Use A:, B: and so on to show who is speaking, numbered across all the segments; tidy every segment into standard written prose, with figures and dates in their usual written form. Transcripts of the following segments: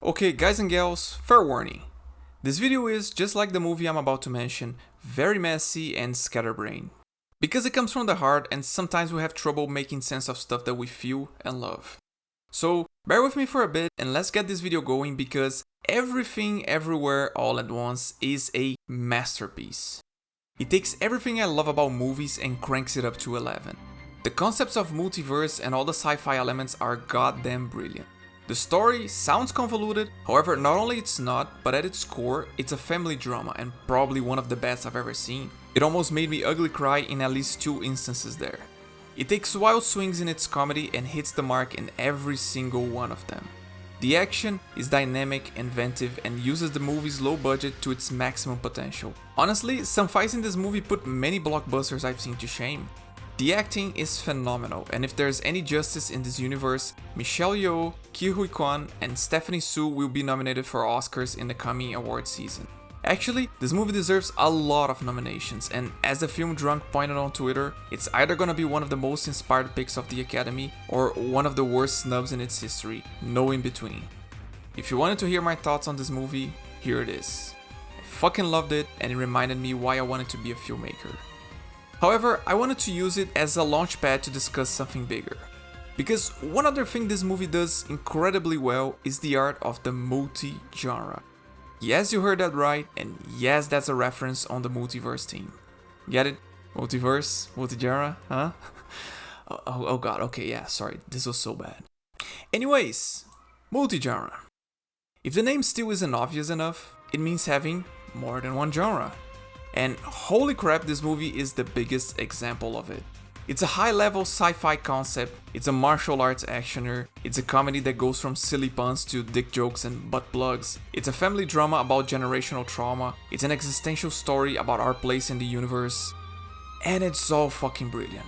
A: Okay, guys and gals, fair warning. This video is, just like the movie I'm about to mention, very messy and scatterbrained. Because it comes from the heart and sometimes we have trouble making sense of stuff that we feel and love. So, bear with me for a bit and let's get this video going because Everything Everywhere All at Once is a masterpiece. It takes everything I love about movies and cranks it up to 11. The concepts of multiverse and all the sci-fi elements are goddamn brilliant. The story sounds convoluted, however not only it's not, but at its core, it's a family drama and probably one of the best I've ever seen. It almost made me ugly cry in at least 2 instances there. It takes wild swings in its comedy and hits the mark in every single one of them. The action is dynamic, inventive, and uses the movie's low budget to its maximum potential. Honestly, some fights in this movie put many blockbusters I've seen to shame. The acting is phenomenal, and if there's any justice in this universe, Michelle Yeoh, Ke Huy Quan, and Stephanie Hsu will be nominated for Oscars in the coming award season. Actually, this movie deserves a lot of nominations, and as the film drunk pointed on Twitter, it's either gonna be one of the most inspired picks of the Academy or one of the worst snubs in its history, no in between. If you wanted to hear my thoughts on this movie, here it is. I fucking loved it, and it reminded me why I wanted to be a filmmaker. However, I wanted to use it as a launchpad to discuss something bigger. Because one other thing this movie does incredibly well is the art of the multi-genre. Yes, you heard that right, and yes, that's a reference on the multiverse team. Get it? Multiverse? Multi-genre? Huh? oh god, okay, yeah, sorry, this was so bad. Anyways, multi-genre. If the name still isn't obvious enough, it means having more than one genre. And holy crap, this movie is the biggest example of it. It's a high-level sci-fi concept, it's a martial arts actioner, it's a comedy that goes from silly puns to dick jokes and butt plugs, it's a family drama about generational trauma, it's an existential story about our place in the universe, and it's all fucking brilliant.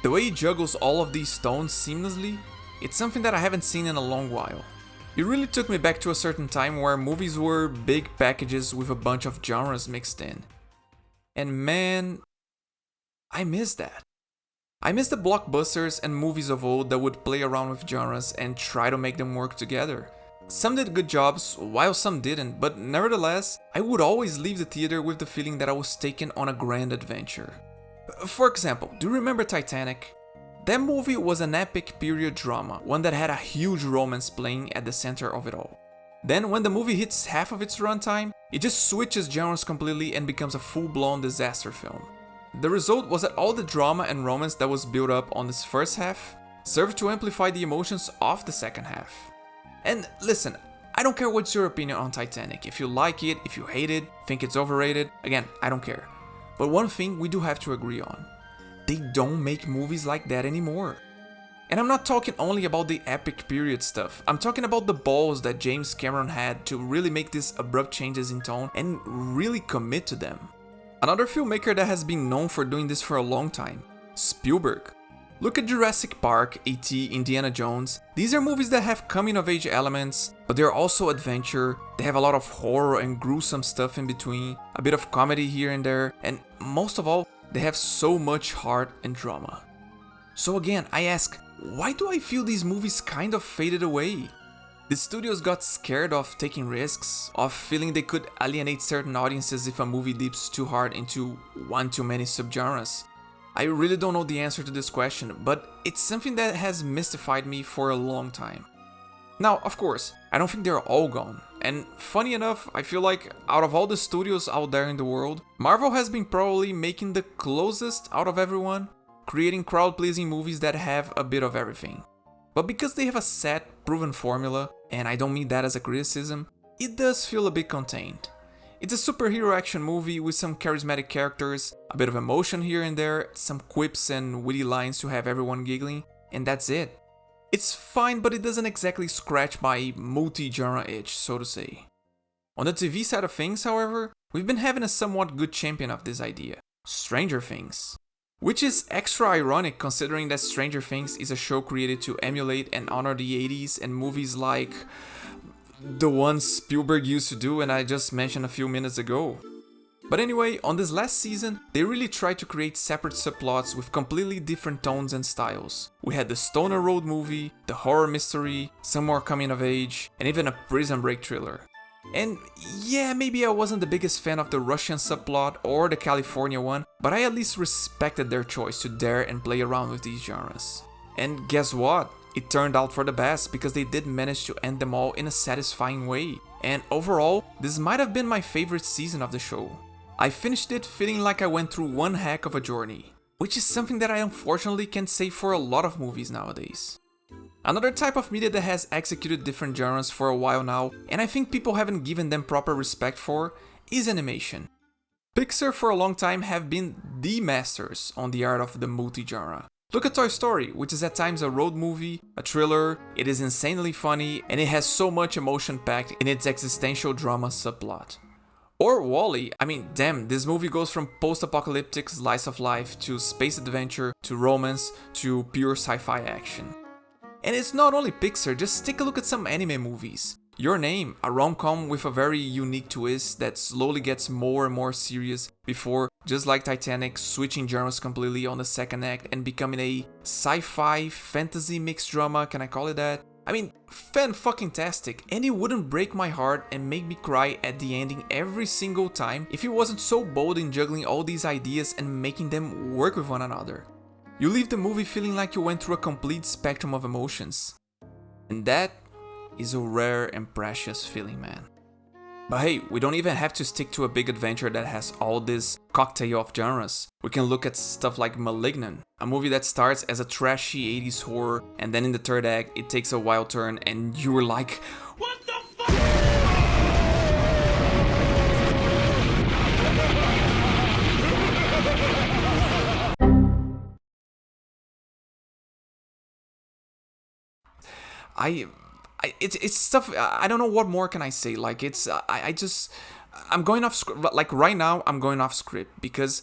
A: The way he juggles all of these tones seamlessly, it's something that I haven't seen in a long while. It really took me back to a certain time where movies were big packages with a bunch of genres mixed in. And man, I miss that. I miss the blockbusters and movies of old that would play around with genres and try to make them work together. Some did good jobs, while some didn't, but nevertheless, I would always leave the theater with the feeling that I was taken on a grand adventure. For example, do you remember Titanic? That movie was an epic period drama, one that had a huge romance playing at the center of it all. Then, when the movie hits half of its runtime, it just switches genres completely and becomes a full-blown disaster film. The result was that all the drama and romance that was built up on this first half served to amplify the emotions of the second half. And listen, I don't care what's your opinion on Titanic. If you like it, if you hate it, think it's overrated, again, I don't care. But one thing we do have to agree on. They don't make movies like that anymore. And I'm not talking only about the epic period stuff, I'm talking about the balls that James Cameron had to really make these abrupt changes in tone and really commit to them. Another filmmaker that has been known for doing this for a long time, Spielberg. Look at Jurassic Park, E.T., Indiana Jones. These are movies that have coming-of-age elements, but they're also adventure, they have a lot of horror and gruesome stuff in between, a bit of comedy here and there, and most of all, they have so much heart and drama. So again, I ask, why do I feel these movies kind of faded away? The studios got scared of taking risks, of feeling they could alienate certain audiences if a movie dips too hard into one too many subgenres. I really don't know the answer to this question, but it's something that has mystified me for a long time. Now, of course, I don't think they're all gone, and funny enough, I feel like out of all the studios out there in the world, Marvel has been probably making the closest out of everyone, creating crowd-pleasing movies that have a bit of everything. But because they have a set, proven formula, and I don't mean that as a criticism, it does feel a bit contained. It's a superhero action movie with some charismatic characters, a bit of emotion here and there, some quips and witty lines to have everyone giggling, and that's it. It's fine, but it doesn't exactly scratch my multi-genre itch, so to say. On the TV side of things, however, we've been having a somewhat good champion of this idea, Stranger Things. Which is extra ironic considering that Stranger Things is a show created to emulate and honor the 80s and movies like the ones Spielberg used to do and I just mentioned a few minutes ago. But anyway, on this last season, they really tried to create separate subplots with completely different tones and styles. We had the stoner road movie, the horror mystery, some more coming of age, and even a prison break thriller. And yeah, maybe I wasn't the biggest fan of the Russian subplot or the California one, but I at least respected their choice to dare and play around with these genres. And guess what? It turned out for the best because they did manage to end them all in a satisfying way. And overall, this might have been my favorite season of the show. I finished it feeling like I went through one heck of a journey, which is something that I unfortunately can't say for a lot of movies nowadays. Another type of media that has executed different genres for a while now, and I think people haven't given them proper respect for, is animation. Pixar for a long time have been the masters on the art of the multi-genre. Look at Toy Story, which is at times a road movie, a thriller, it is insanely funny, and it has so much emotion packed in its existential drama subplot. Or WALL-E, I mean, damn, this movie goes from post-apocalyptic slice of life to space adventure to romance to pure sci-fi action. And it's not only Pixar, just take a look at some anime movies. Your Name, a rom-com with a very unique twist that slowly gets more and more serious before, just like Titanic, switching genres completely on the second act and becoming a sci-fi fantasy mixed drama, can I call it that? I mean, fan-fucking-tastic, and it wouldn't break my heart and make me cry at the ending every single time if it wasn't so bold in juggling all these ideas and making them work with one another. You leave the movie feeling like you went through a complete spectrum of emotions. And that is a rare and precious feeling, man. But hey, we don't even have to stick to a big adventure that has all this cocktail of genres. We can look at stuff like Malignant, a movie that starts as a trashy 80s horror and then in the third act it takes a wild turn and you're like, what the fuck? It's stuff, I don't know what more can I say, like it's, I'm going off script, like right now I'm going off script because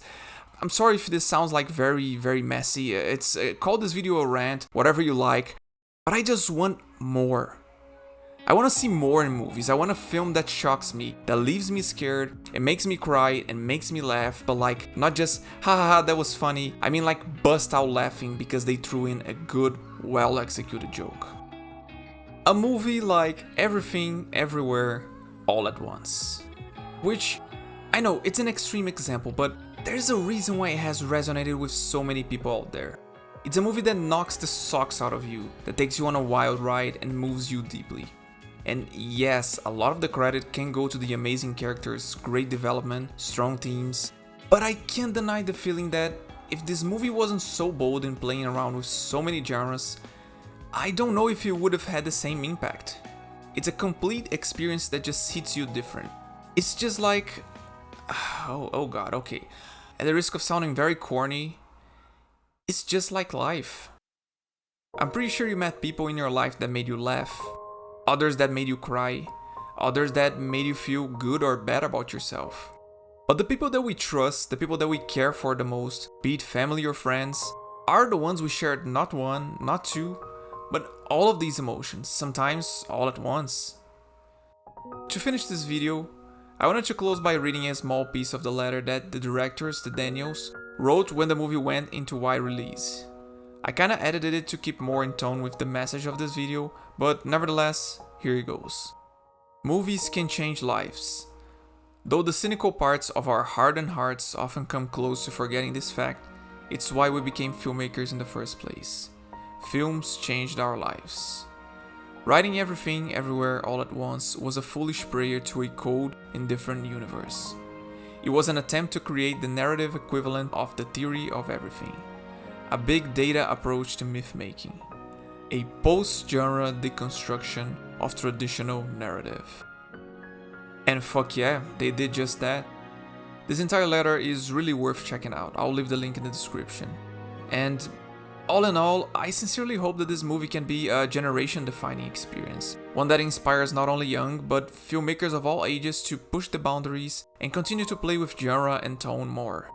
A: I'm sorry if this sounds like very, very messy, it's, call this video a rant, whatever you like, but I just want more. I want to see more in movies, I want a film that shocks me, that leaves me scared, it makes me cry, and makes me laugh, but like, not just, haha, that was funny, I mean like bust out laughing because they threw in a good, well executed joke. A movie like Everything, Everywhere, All at Once. Which, I know, it's an extreme example, but there's a reason why it has resonated with so many people out there. It's a movie that knocks the socks out of you, that takes you on a wild ride and moves you deeply. And yes, a lot of the credit can go to the amazing characters, great development, strong themes, but I can't deny the feeling that if this movie wasn't so bold in playing around with so many genres, I don't know if it would have had the same impact. It's a complete experience that just hits you different. It's just like, oh god, okay. At the risk of sounding very corny, it's just like life. I'm pretty sure you met people in your life that made you laugh, others that made you cry, others that made you feel good or bad about yourself. But the people that we trust, the people that we care for the most, be it family or friends, are the ones we shared not one, not two, but all of these emotions, sometimes all at once. To finish this video, I wanted to close by reading a small piece of the letter that the directors, the Daniels, wrote when the movie went into wide release. I kinda edited it to keep more in tone with the message of this video, but nevertheless, here it goes. Movies can change lives. Though the cynical parts of our hardened hearts often come close to forgetting this fact, it's why we became filmmakers in the first place. Films changed our lives. Writing Everything, Everywhere, All at Once was a foolish prayer to a cold, indifferent universe. It was an attempt to create the narrative equivalent of the theory of everything. A big data approach to myth-making. A post-genre deconstruction of traditional narrative. And fuck yeah, they did just that. This entire letter is really worth checking out, I'll leave the link in the description. And all in all, I sincerely hope that this movie can be a generation-defining experience. One that inspires not only young, but filmmakers of all ages to push the boundaries and continue to play with genre and tone more.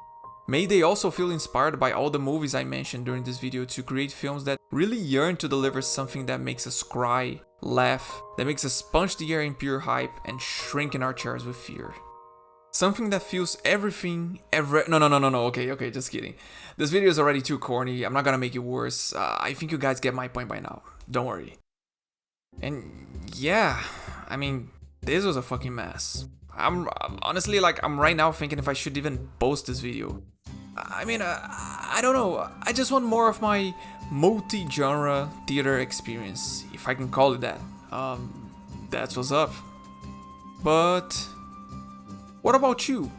A: May they also feel inspired by all the movies I mentioned during this video to create films that really yearn to deliver something that makes us cry, laugh, that makes us punch the air in pure hype and shrink in our chairs with fear. Something that feels everything, no, okay, just kidding. This video is already too corny, I'm not gonna make it worse. I think you guys get my point by now, don't worry. And yeah, I mean, this was a fucking mess. I'm honestly, like, I'm right now thinking if I should even post this video. I mean, I don't know, I just want more of my multi-genre theater experience, if I can call it that. That's what's up. But what about you?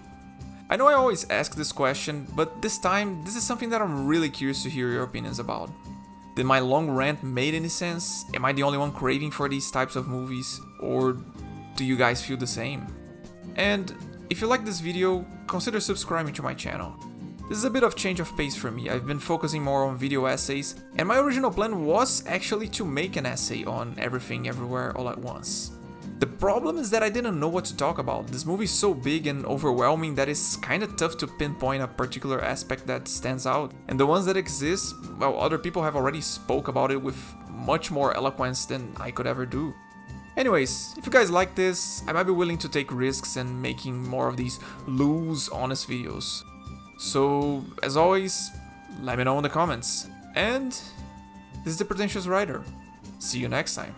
A: I know I always ask this question, but this time, this is something that I'm really curious to hear your opinions about. Did my long rant make any sense? Am I the only one craving for these types of movies? Or do you guys feel the same? And if you like this video, consider subscribing to my channel. This is a bit of change of pace for me. I've been focusing more on video essays, and my original plan was actually to make an essay on Everything Everywhere All at Once. The problem is that I didn't know what to talk about. This movie is so big and overwhelming that it's kinda tough to pinpoint a particular aspect that stands out, and the ones that exist, well, other people have already spoke about it with much more eloquence than I could ever do. Anyways, if you guys like this, I might be willing to take risks and making more of these loose, honest videos. So, as always, let me know in the comments. And this is the Pretentious Writer. See you next time.